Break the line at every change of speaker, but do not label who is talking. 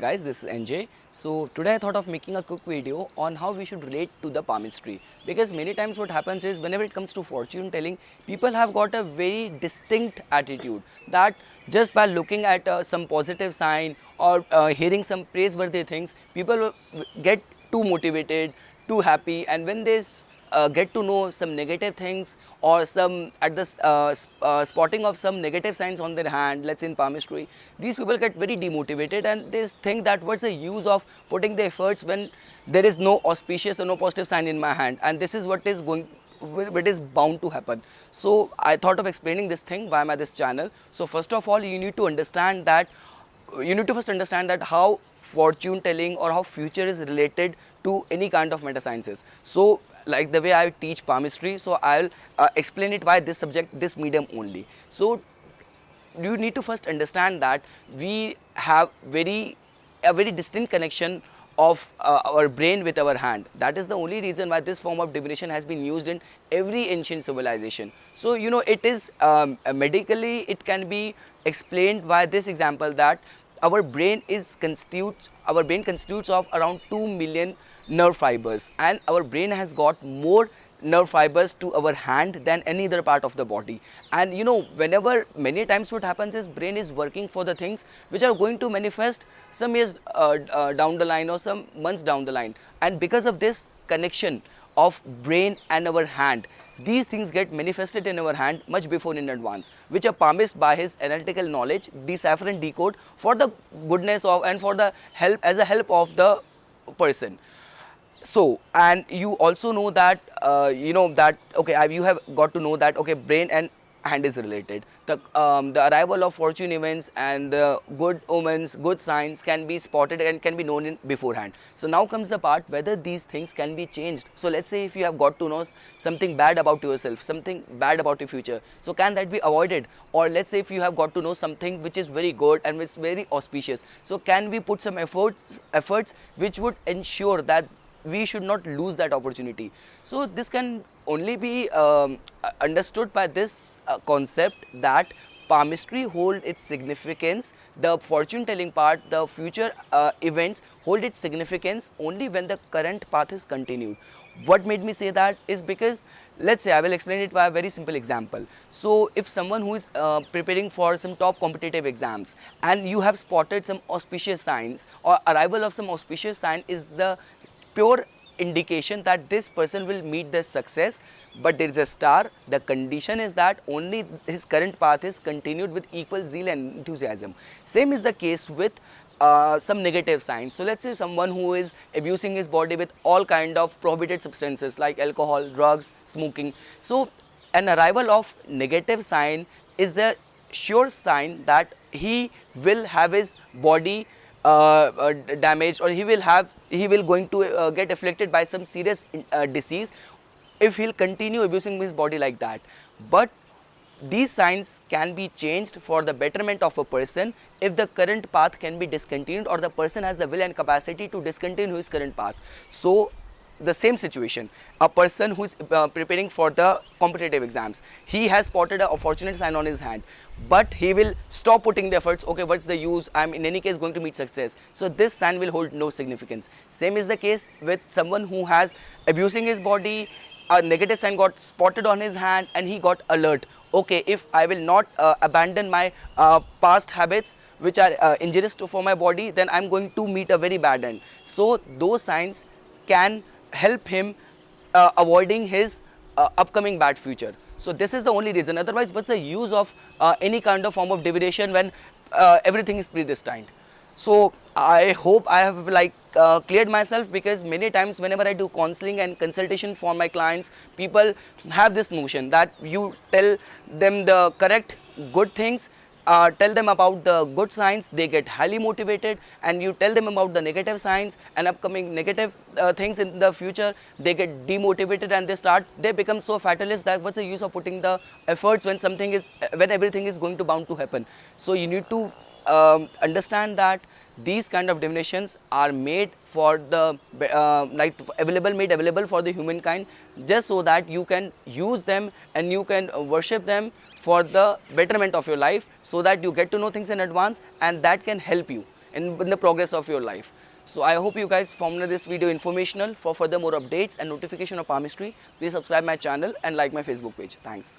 guys, this is NJ. So today I thought of making a quick video on how we should relate to the palmistry, because many times what happens is whenever it comes to fortune telling, people have got a very distinct attitude that just by looking at some positive sign or hearing some praiseworthy things, people will get too motivated, too happy, and when they get to know some negative things or some at the spotting of some negative signs on their hand, let's say in palmistry, these people get very demotivated and they think that what's the use of putting the efforts when there is no auspicious or no positive sign in my hand, and this is what is bound to happen. So I thought of explaining this thing via my this channel. So first of all, you need to understand that how fortune telling or how future is related to any kind of meta sciences. So like the way I teach palmistry, so I'll explain it by this subject, this medium only. So you need to first understand that we have a very distinct connection of our brain with our hand. That is the only reason why this form of divination has been used in every ancient civilization. So you know, it is medically it can be explained by this example that our brain constitutes of around 2 million nerve fibers, and our brain has got more nerve fibers to our hand than any other part of the body. And you know, whenever many times what happens is brain is working for the things which are going to manifest some years down the line or some months down the line, and because of this connection of brain and our hand, these things get manifested in our hand much before in advance, which a palmist by his analytical knowledge decipher and decode for the goodness of and for the help of the person. So, and you also know that you have got to know that brain and hand is related. The arrival of fortune events and the good omens, good signs can be spotted and can be known in beforehand. So now comes the part whether these things can be changed. So let's say if you have got to know something bad about yourself, something bad about your future, so can that be avoided? Or let's say if you have got to know something which is very good and which is very auspicious, so can we put some efforts which would ensure that we should not lose that opportunity? So this can only be understood by this concept that palmistry hold its significance, the fortune telling part, the future events hold its significance only when the current path is continued. What made me say that is because, let's say, I will explain it by a very simple example. So if someone who is preparing for some top competitive exams and you have spotted some auspicious signs, or arrival of some auspicious sign is the pure indication that this person will meet the success, but there is a star, the condition is that only his current path is continued with equal zeal and enthusiasm. Same is the case with some negative signs. So let's say someone who is abusing his body with all kind of prohibited substances like alcohol, drugs, smoking. So an arrival of negative sign is a sure sign that he will have his body damaged, or he will going to get afflicted by some serious disease if he'll continue abusing his body like that. But these signs can be changed for the betterment of a person if the current path can be discontinued, or the person has the will and capacity to discontinue his current path. So the same situation, a person who is preparing for the competitive exams, he has spotted a fortunate sign on his hand, but he will stop putting the efforts. Okay, what's the use, I'm in any case going to meet success, so this sign will hold no significance. Same is the case with someone who has abusing his body, a negative sign got spotted on his hand and he got alert. Okay, if I will not abandon my past habits which are injurious for my body, then I'm going to meet a very bad end. So those signs can help him avoiding his upcoming bad future. So this is the only reason. Otherwise, what's the use of any kind of form of divination when everything is predestined? So I hope I have cleared myself, because many times whenever I do counseling and consultation for my clients, people have this notion that you tell them the correct good things, tell them about the good signs, they get highly motivated, and you tell them about the negative signs and upcoming negative things in the future, they get demotivated and they become so fatalist that what's the use of putting the efforts when everything is going to bound to happen. So you need to understand that these kind of divinations are made for the made available for the humankind, just so that you can use them and you can worship them for the betterment of your life, so that you get to know things in advance, and that can help you in the progress of your life. So I hope you guys found this video informational. For further more updates and notification of palmistry, please subscribe my channel and like my Facebook page. Thanks.